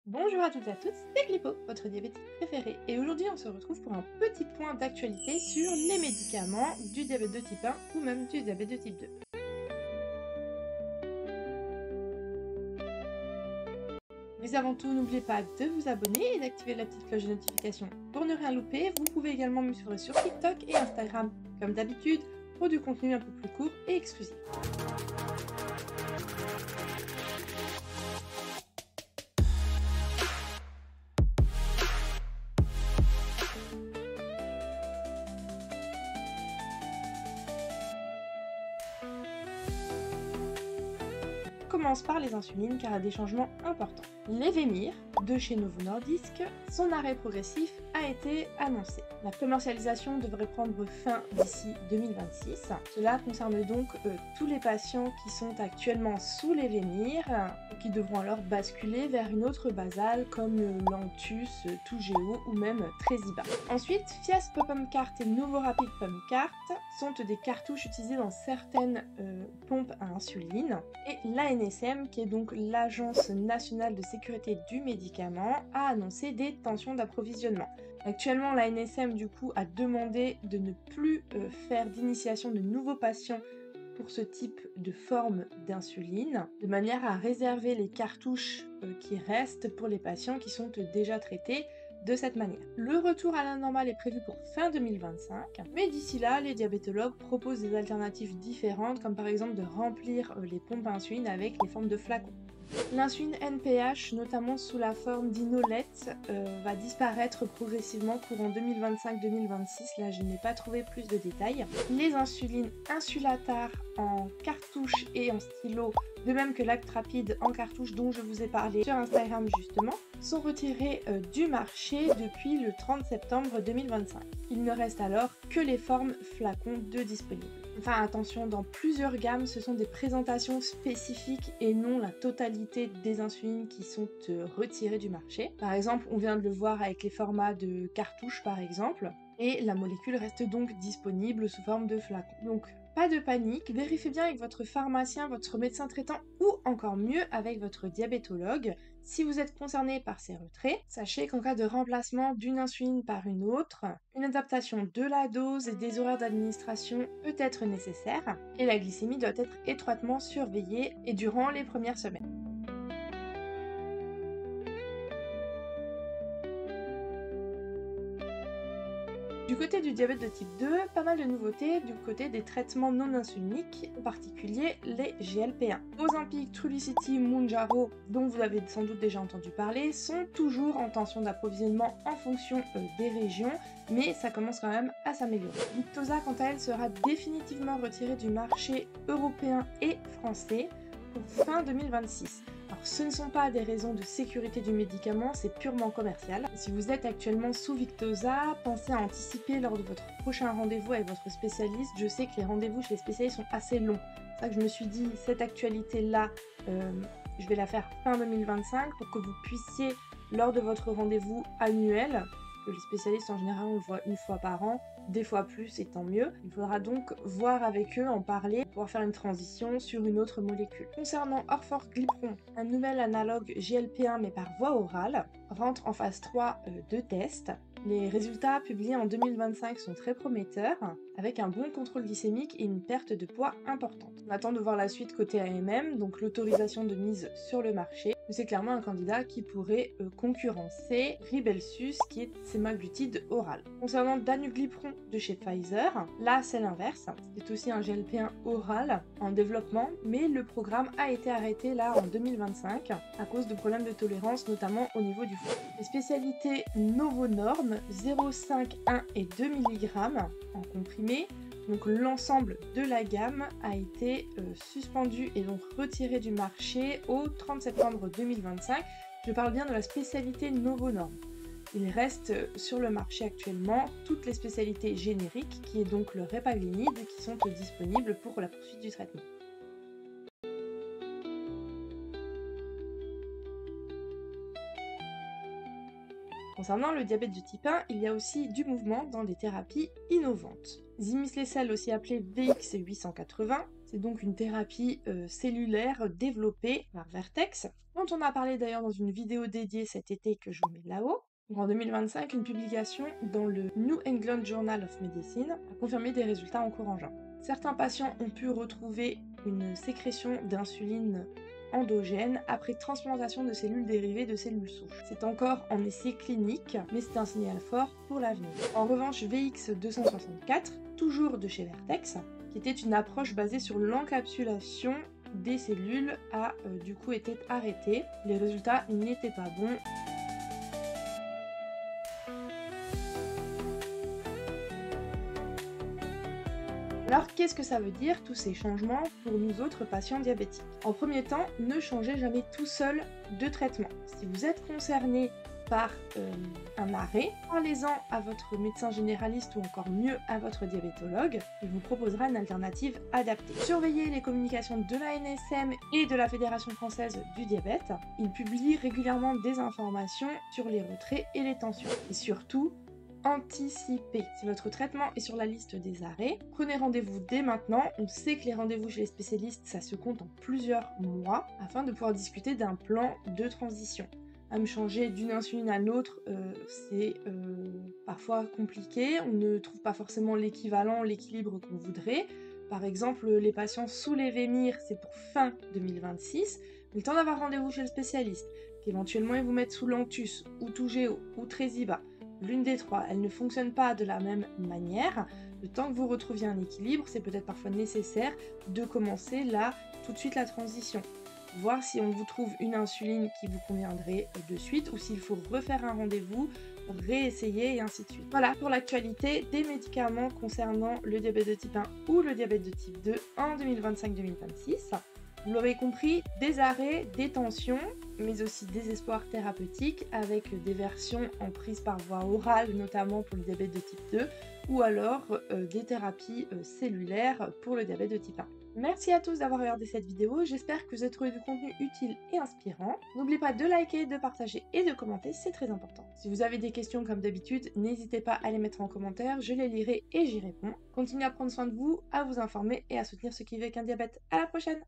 Bonjour à toutes et à tous, c'est Clipo, votre diabétique préféré, et aujourd'hui on se retrouve pour un petit point d'actualité sur les médicaments du diabète de type 1 ou même du diabète de type 2. Mais avant tout, n'oubliez pas de vous abonner et d'activer la petite cloche de notification pour ne rien louper. Vous pouvez également me suivre sur TikTok et Instagram, comme d'habitude, pour du contenu un peu plus court et exclusif. On commence par les insulines car il y a des changements importants. L'Evemir, de chez Novo Nordisk, son arrêt progressif a été annoncé. La commercialisation devrait prendre fin d'ici 2026. Cela concerne donc tous les patients qui sont actuellement sous l'Evemir et qui devront alors basculer vers une autre basale comme Lantus, Toujeo ou même Tresiba. Ensuite, Fiasp Pumpcart et Novorapid Pumpcart sont des cartouches utilisées dans certaines pompes à insuline, et l'ANSM, qui est donc l'Agence nationale de sécurité du médicament, a annoncé des tensions d'approvisionnement. Actuellement, l'ANSM du coup a demandé de ne plus faire d'initiation de nouveaux patients pour ce type de forme d'insuline, de manière à réserver les cartouches qui restent pour les patients qui sont déjà traités de cette manière. Le retour à la normale est prévu pour fin 2025, mais d'ici là, les diabétologues proposent des alternatives différentes, comme par exemple de remplir les pompes à insuline avec les formes de flacons. L'insuline NPH, notamment sous la forme d'Inolette, va disparaître progressivement courant 2025-2026. Là, je n'ai pas trouvé plus de détails. Les insulines Insulatar en cartouche et en stylo, de même que l'Actrapid en cartouche dont je vous ai parlé sur Instagram justement, sont retirées du marché depuis le 30 septembre 2025. Il ne reste alors que les formes flacons de disponibles. Enfin attention, dans plusieurs gammes, ce sont des présentations spécifiques et non la totalité des insulines qui sont retirées du marché. Par exemple, on vient de le voir avec les formats de cartouches par exemple, et la molécule reste donc disponible sous forme de flacon. Donc pas de panique, vérifiez bien avec votre pharmacien, votre médecin traitant ou encore mieux avec votre diabétologue. Si vous êtes concerné par ces retraits, sachez qu'en cas de remplacement d'une insuline par une autre, une adaptation de la dose et des horaires d'administration peut être nécessaire et la glycémie doit être étroitement surveillée et durant les premières semaines. Du côté du diabète de type 2, pas mal de nouveautés du côté des traitements non insuliniques, en particulier les GLP-1. Ozempic, Trulicity, Mounjaro, dont vous avez sans doute déjà entendu parler, sont toujours en tension d'approvisionnement en fonction des régions, mais ça commence quand même à s'améliorer. Victoza, quant à elle, sera définitivement retirée du marché européen et français pour fin 2026. Alors ce ne sont pas des raisons de sécurité du médicament, c'est purement commercial. Si vous êtes actuellement sous Victoza, pensez à anticiper lors de votre prochain rendez-vous avec votre spécialiste. Je sais que les rendez-vous chez les spécialistes sont assez longs. C'est pour ça que je me suis dit, cette actualité-là, je vais la faire fin 2025 pour que vous puissiez, lors de votre rendez-vous annuel, que les spécialistes en général on le voit une fois par an, des fois plus et tant mieux. Il faudra donc voir avec eux, en parler, pour pouvoir faire une transition sur une autre molécule. Concernant Orforglipron, un nouvel analogue GLP-1 mais par voie orale, rentre en phase 3 de test. Les résultats publiés en 2025 sont très prometteurs, avec un bon contrôle glycémique et une perte de poids importante. On attend de voir la suite côté AMM, donc l'autorisation de mise sur le marché. C'est clairement un candidat qui pourrait concurrencer Rybelsus, qui est sémaglutide oral. Concernant Danuglipron de chez Pfizer, là c'est l'inverse. C'est aussi un GLP-1 oral en développement, mais le programme a été arrêté là en 2025 à cause de problèmes de tolérance, notamment au niveau du foie. Les spécialités Novonorm 0,5, 1 et 2 mg en comprimé. Donc l'ensemble de la gamme a été suspendu et donc retiré du marché au 30 septembre 2025. Je parle bien de la spécialité Novonorm. Il reste sur le marché actuellement toutes les spécialités génériques, qui est donc le Repaglinide, qui sont disponibles pour la poursuite du traitement. Concernant le diabète de type 1, il y a aussi du mouvement dans des thérapies innovantes. Zimislecel, aussi appelé VX880, C'est donc une thérapie cellulaire développée par Vertex, dont on a parlé d'ailleurs dans une vidéo dédiée cet été que je vous mets là-haut. En 2025, une publication dans le New England Journal of Medicine a confirmé des résultats encourageants. Certains patients ont pu retrouver une sécrétion d'insuline endogène après transplantation de cellules dérivées de cellules souches. C'est encore en essai clinique, mais c'est un signal fort pour l'avenir. En revanche, VX264, toujours de chez Vertex, qui était une approche basée sur l'encapsulation des cellules, a du coup été arrêté. Les résultats n'étaient pas bons. Alors qu'est-ce que ça veut dire tous ces changements pour nous autres patients diabétiques? En premier temps, ne changez jamais tout seul de traitement. Si vous êtes concerné par un arrêt, parlez-en à votre médecin généraliste ou encore mieux à votre diabétologue, il vous proposera une alternative adaptée. Surveillez les communications de la NSM et de la Fédération française du diabète. Ils publient régulièrement des informations sur les retraits et les tensions. Et surtout, anticipez. Si votre traitement est sur la liste des arrêts, prenez rendez-vous dès maintenant. On sait que les rendez-vous chez les spécialistes, ça se compte en plusieurs mois, afin de pouvoir discuter d'un plan de transition. À me changer d'une insuline à l'autre, c'est parfois compliqué, on ne trouve pas forcément l'équivalent, l'équilibre qu'on voudrait. Par exemple, les patients sous les Vémir, c'est pour fin 2026, mais le temps d'avoir rendez-vous chez le spécialiste, qu'éventuellement ils vous mettent sous Lantus, ou Tougeo, ou Tresiba, l'une des trois, elle ne fonctionne pas de la même manière. Le temps que vous retrouviez un équilibre, c'est peut-être parfois nécessaire de commencer là, tout de suite la transition. Voir si on vous trouve une insuline qui vous conviendrait de suite ou s'il faut refaire un rendez-vous, réessayer et ainsi de suite. Voilà pour l'actualité des médicaments concernant le diabète de type 1 ou le diabète de type 2 en 2025-2026. Vous l'aurez compris, des arrêts, des tensions, mais aussi des espoirs thérapeutiques avec des versions en prise par voie orale, notamment pour le diabète de type 2, ou alors des thérapies cellulaires pour le diabète de type 1. Merci à tous d'avoir regardé cette vidéo, j'espère que vous avez trouvé du contenu utile et inspirant. N'oubliez pas de liker, de partager et de commenter, c'est très important. Si vous avez des questions comme d'habitude, n'hésitez pas à les mettre en commentaire, je les lirai et j'y réponds. Continuez à prendre soin de vous, à vous informer et à soutenir ceux qui vivent avec un diabète. À la prochaine!